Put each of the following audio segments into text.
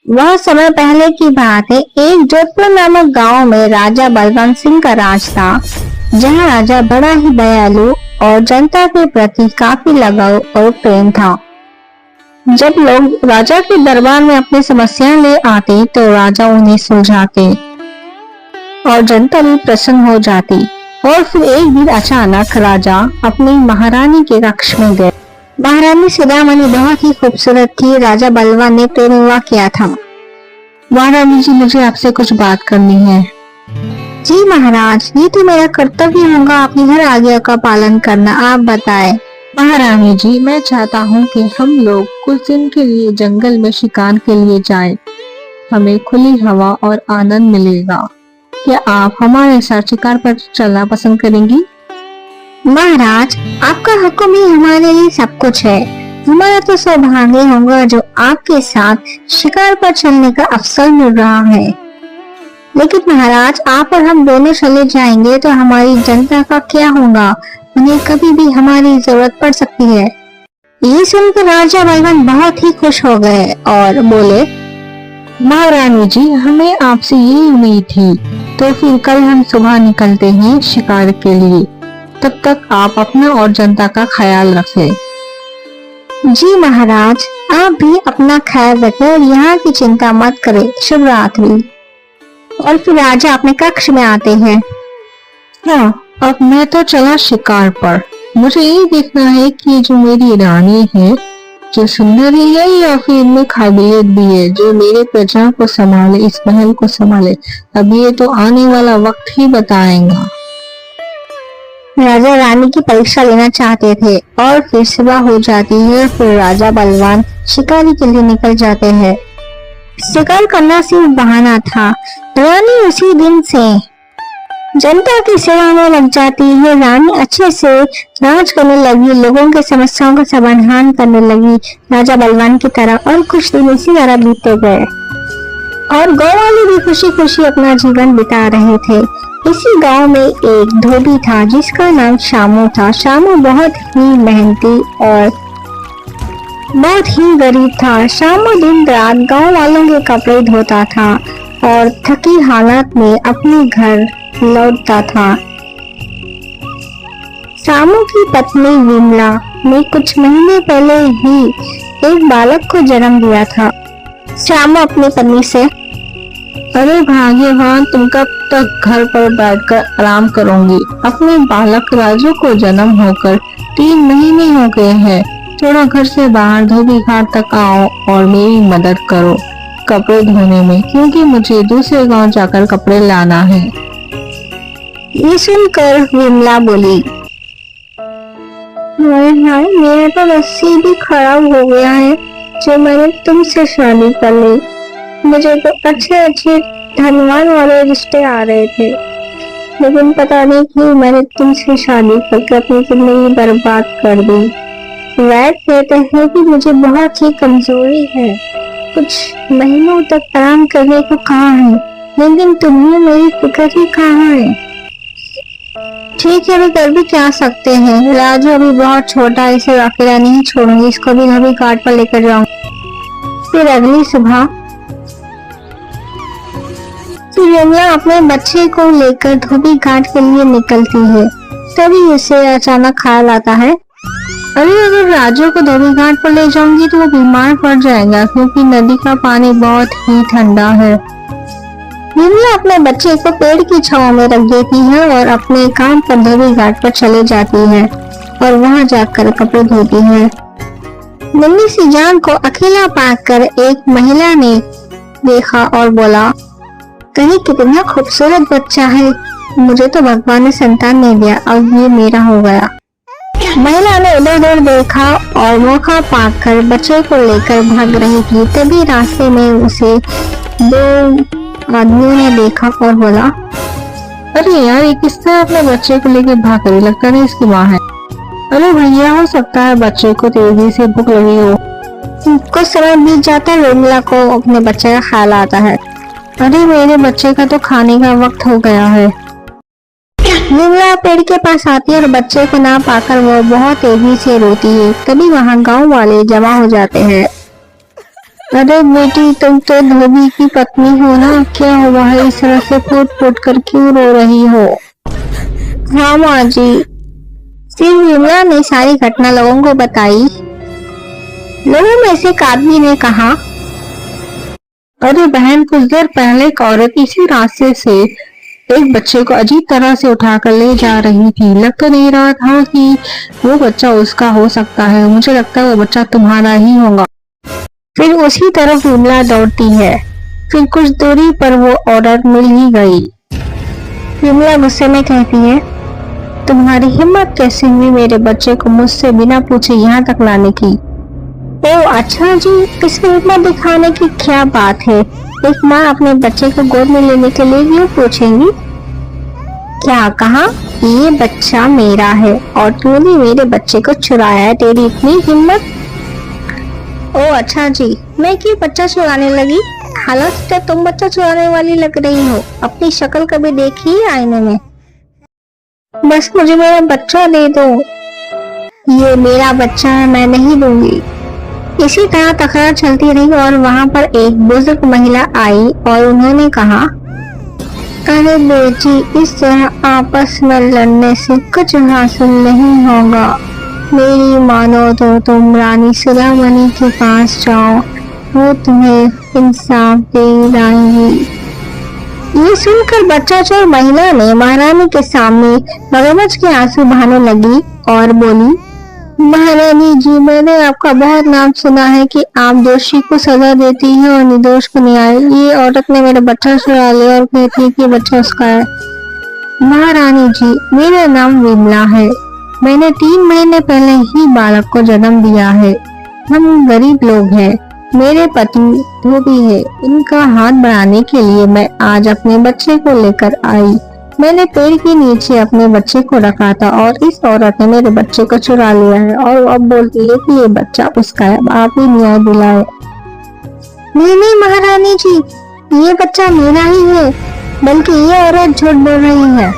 बहुत समय पहले की बात है। एक जोधपुर नामक गांव में राजा बलवंत सिंह का राज था, जहां राजा बड़ा ही दयालु और जनता के प्रति काफी लगाव और प्रेम था। जब लोग राजा के दरबार में अपनी समस्याएं ले आते तो राजा उन्हें सुलझाते और जनता भी प्रसन्न हो जाती। और फिर एक दिन अचानक राजा अपनी महारानी के कक्ष में गए। महारानी सुदामनी बहुत ही खूबसूरत थी। राजा बलवान ने प्रेम विवाह किया था। महारानी जी, मुझे आपसे कुछ बात करनी है। जी महाराज, ये तो मेरा कर्तव्य होगा अपनी हर आज्ञा का पालन करना। आप बताएं। महारानी जी, मैं चाहता हूँ कि हम लोग कुछ दिन के लिए जंगल में शिकार के लिए जाएं। हमें खुली हवा और आनंद मिलेगा। क्या आप हमारे साथ शिकार पर चलना पसंद करेंगी? महाराज, आपका हुक्म ही हमारे लिए सब कुछ है। हमारा तो सौभाग्य होगा जो आपके साथ शिकार पर चलने का अवसर मिल रहा है। लेकिन महाराज, आप और हम दोनों चले जाएंगे तो हमारी जनता का क्या होगा? उन्हें कभी भी हमारी जरूरत पड़ सकती है। ये सुनकर राजा बलवान बहुत ही खुश हो गए और बोले, महारानी जी, हमें आपसे यही उम्मीद थी। तो फिर कल हम सुबह निकलते हैं शिकार के लिए। तब तक आप अपना और जनता का ख्याल रखें। जी महाराज, आप भी अपना ख्याल रखें और यहाँ की चिंता मत करें। शुभ रात्रि। और फिर राजा अपने कक्ष में आते हैं। हाँ, अब मैं तो चला शिकार पर। मुझे ये देखना है कि जो मेरी रानी है, जो सुंदरी है या फिर इनमें काबिलियत भी है जो मेरे प्रजा को संभाले, इस महल को संभाले। अब ये तो आने वाला वक्त ही बताएगा। राजा रानी की परीक्षा लेना चाहते थे और फिर सुबह हो जाती है। फिर राजा बलवान शिकारी के लिए निकल जाते हैं। शिकार करना सिर्फ बहाना था। रानी उसी दिन से जनता की सेवा में लग जाती है। रानी अच्छे से राज करने लगी, लोगों की समस्याओं का समाधान करने लगी राजा बलवान की तरह। और कुछ दिन इसी तरह बीतते गए और गाँव वाले भी खुशी खुशी अपना जीवन बिता रहे थे। इसी गांव में एक धोबी था जिसका नाम शामू था। शामू बहुत ही मेहनती और बहुत ही गरीब था। शामू दिन रात गांव वालों के कपड़े धोता था और थकी हालत में अपने घर लौटता था। शामू की पत्नी विमला ने कुछ महीने पहले ही एक बालक को जन्म दिया था। शामू अपनी पत्नी से, अरे भाग्यवान, तुम कब तक घर पर बैठकर आराम करोगी? अपने बालक राजू को जन्म होकर 3 महीने हो गए हैं। थोड़ा घर से बाहर धोबी घाट तक आओ और मेरी मदद करो कपड़े धोने में, क्योंकि मुझे दूसरे गांव जाकर कपड़े लाना है। ये सुनकर विमला बोली, हाय, मेरा तो रस्सी भी खराब हो गया है जो मैंने तुमसे शादी कर ली। मुझे तो अच्छे अच्छे धनवान वाले रिश्ते आ रहे थे, लेकिन पता नहीं क्यों मैंने तुमसे शादी करके अपनी जिंदगी बर्बाद कर दी। वैद कहते हैं कि मुझे बहुत ही कमजोरी है। कुछ महीनों तक आराम करने को कहा है, लेकिन तुम्हें मेरी फिक्र ही कहाँ है। ठीक है, कर भी क्या सकते हैं। राजू अभी बहुत छोटा है, इसे अकेला नहीं छोड़ूंगी। इसको भी धोबी घाट पर लेकर जाऊंगी। फिर अगली सुबह विमला अपने बच्चे को लेकर धोबी घाट के लिए निकलती है। तभी उसे अचानक ख्याल आता है, अरे अगर राजू को धोबी घाट पर ले जाऊंगी तो वो बीमार पड़ जाएगा, क्योंकि नदी का पानी बहुत ही ठंडा है। विमला अपने बच्चे को पेड़ की छांव में रख देती है और अपने काम पर धोबी घाट पर चले जाती है और वहां जाकर कपड़े धोती है। नन्ही सी जान को अकेला पाकर एक महिला ने देखा और बोला, कहीं कितना खूबसूरत बच्चा है। मुझे तो भगवान ने संतान नहीं दिया, अब ये मेरा हो गया। महिला ने इधर उधर देखा और मौका पाकर बच्चे को लेकर भाग रही थी। तभी रास्ते में उसे 2 आदमियों ने देखा और बोला, अरे यार, ये किस तरह अपने बच्चे को लेकर भाग रही? लगता नहीं इसकी माँ है। अरे भैया, हो सकता है बच्चे को तेजी से भूख लगी हो। कुछ समय बीत जाता है। विमला को अपने बच्चे का ख्याल आता है, अरे मेरे बच्चे का तो खाने का वक्त हो गया है। विमला पेड़ के पास आती है और बच्चे को ना पाकर वो बहुत तेजी से रोती है। तभी वहाँ गांव वाले जमा हो जाते हैं। अरे बेटी, तुम तो धोबी की पत्नी हो ना, क्या हुआ है? इस तरह से फूट फूट कर क्यों रो रही हो? हाँ माँ जी। फिर विमला ने सारी घटना लोगों को बताई। लोगों में से एक आदमी ने कहा, अरे बहन, कुछ देर पहले एक औरत इसी रास्ते से एक बच्चे को अजीब तरह से उठाकर ले जा रही थी। लग तो नहीं रहा था कि वो बच्चा उसका हो सकता है। मुझे लगता है वो बच्चा तुम्हारा ही होगा। फिर उसी तरफ विमला दौड़ती है। फिर कुछ दूरी पर वो औरत मिल ही गई। विमला गुस्से में कहती है, तुम्हारी हिम्मत कैसे हुई मेरे बच्चे को मुझसे बिना पूछे यहाँ तक लाने की? ओ अच्छा जी, इसमें हिम्मत दिखाने की क्या बात है? एक माँ अपने बच्चे को गोद में लेने के लिए क्यों पूछेंगी? क्या कहा? ये बच्चा मेरा है और तूने मेरे बच्चे को चुराया है? तेरी इतनी हिम्मत? ओ अच्छा जी, मैं क्यों बच्चा चुराने लगी? हालांकि तो तुम बच्चा चुराने वाली लग रही हो। अपनी शक्ल कभी देखी है आईने में? बस मुझे मेरा बच्चा दे दो। ये मेरा बच्चा है, मैं नहीं दूंगी। इसी तरह तकरार चलती रही और वहाँ पर एक बुजुर्ग महिला आई और उन्होंने कहा, अरे बेटी, इस तरह आपस में लड़ने से कुछ हासिल नहीं होगा। मेरी मानो तो तुम रानी सुदामणि के पास जाओ, वो तुम्हें इंसाफ दे लाएंगी। ये सुनकर बच्चा चोर महिला ने महारानी के सामने मगरमच्छ के आंसू बहाने लगी और बोली, महारानी जी, मैंने आपका बहुत नाम सुना है कि आप दोषी को सजा देती है और निर्दोष को न्याय। ये औरत ने मेरा बच्चा चुरा लिया और कहती है कि बच्चा उसका है। महारानी जी, मेरा नाम विमला है। मैंने 3 महीने पहले ही बालक को जन्म दिया है। हम गरीब लोग हैं। मेरे पति धोबी है। इनका हाथ बढ़ाने के लिए मैं आज अपने बच्चे को लेकर आई। मैंने पेड़ के नीचे अपने बच्चे को रखा था और इस औरत ने मेरे बच्चे को चुरा लिया है और अब बोलती है कि ये बच्चा उसका है। आप ही न्याय दिलाए। नहीं महारानी जी, ये बच्चा मेरा ही है, बल्कि ये औरत झूठ बोल रही है।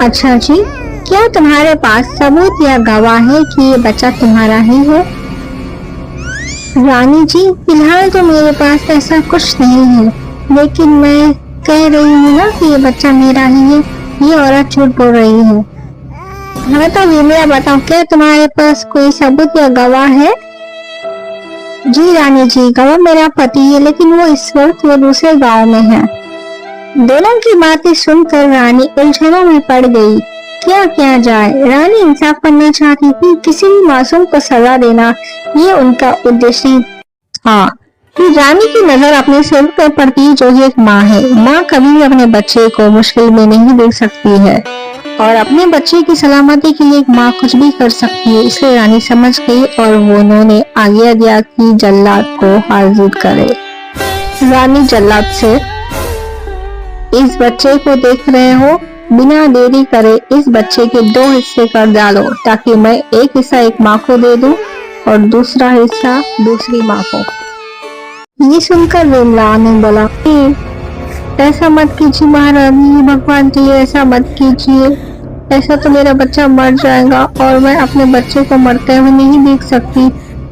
अच्छा जी, क्या तुम्हारे पास सबूत या गवाह है कि ये बच्चा तुम्हारा ही है? रानी जी, फिलहाल तो मेरे पास ऐसा कुछ नहीं है, लेकिन मैं कह रही हूँ ना कि ये बच्चा मेरा ही है। ये औरत झूठ बोल रही है। हाँ तो विमला, बताओ, क्या तुम्हारे पास कोई सबूत या गवाह है? जी रानी जी, गवाह मेरा पति है, लेकिन वो इस वक्त वो दूसरे गांव में है। दोनों की बातें सुनकर रानी उलझनों में पड़ गई। क्या किया जाए? रानी इंसाफ करना चाहती थी, किसी भी मासूम को सजा देना ये उनका उद्देश्य था। फिर रानी की नजर अपने सेवक पर पड़ती, जो एक माँ है। माँ कभी भी अपने बच्चे को मुश्किल में नहीं देख सकती है और अपने बच्चे की सलामती के लिए एक माँ कुछ भी कर सकती है। इसलिए रानी समझ गई और उन्होंने आज्ञा दिया कि जल्लाद को हाजिर करे। रानी जल्लाद से, इस बच्चे को देख रहे हो, बिना देरी करे इस बच्चे के 2 हिस्से कर डालो, ताकि मैं एक हिस्सा एक माँ को दे दूं और दूसरा हिस्सा दूसरी माँ को। ये सुनकर विमला ने बोला, ऐसा मत कीजिए महारानी, भगवान जी ऐसा मत कीजिए। ऐसा तो मेरा बच्चा मर जाएगा और मैं अपने बच्चे को मरते हुए नहीं देख सकती।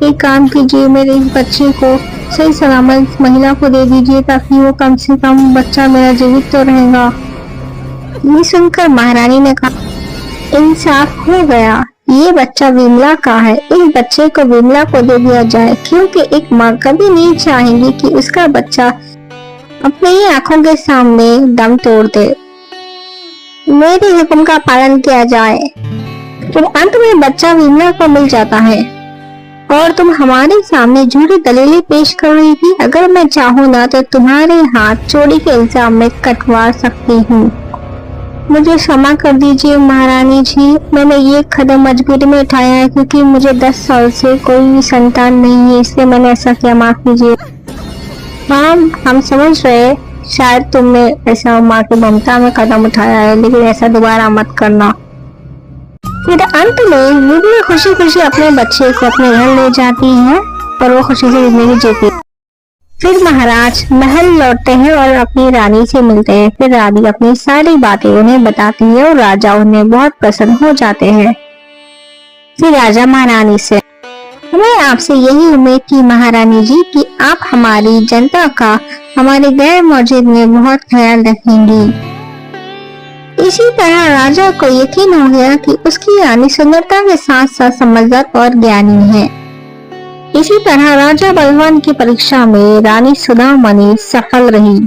एक काम कीजिए, मेरे इस बच्चे को सही सलामत महिला को दे दीजिए, ताकि वो कम से कम बच्चा मेरा जीवित तो रहेगा। ये सुनकर महारानी ने कहा, इंसाफ हो गया, ये बच्चा विमला का है। इस बच्चे को विमला को दे दिया जाए, क्योंकि एक माँ कभी नहीं चाहेगी कि उसका बच्चा अपनी ही आंखों के सामने दम तोड़ दे। मेरे हुक्म का पालन किया जाए। फिर अंत में बच्चा विमला को मिल जाता है और तुम हमारे सामने झूठी दलीलें पेश कर रही थी। अगर मैं चाहूँ ना तो तुम्हारे हाथ चोरी के इल्जाम में कटवा सकती हूँ। मुझे क्षमा कर दीजिए महारानी जी, मैंने ये कदम मजबूरी में उठाया है, क्योंकि मुझे 10 साल से कोई संतान नहीं है, इसलिए मैंने ऐसा किया। माफ कीजिए। हाँ, हम समझ रहे, शायद तुमने ऐसा माँ की ममता में कदम उठाया है, लेकिन ऐसा दोबारा मत करना। फिर अंत में विमला खुशी खुशी अपने बच्चे को अपने घर ले जाती है और वो खुशी से जिंदगी जीती। फिर महाराज महल लौटते हैं और अपनी रानी से मिलते हैं। फिर रानी अपनी सारी बातें उन्हें बताती है और राजा उन्हें बहुत प्रसन्न हो जाते हैं। फिर राजा महारानी से, हमें आपसे यही उम्मीद थी महारानी जी कि आप हमारी जनता का हमारे गैर मौजूद में बहुत ख्याल रखेंगी। इसी तरह राजा को यकीन हो गया कि उसकी रानी सुंदरता के साथ साथ समझदार और ज्ञानी है। इसी तरह राजा बलवान की परीक्षा में रानी सुधामणि सफल रही।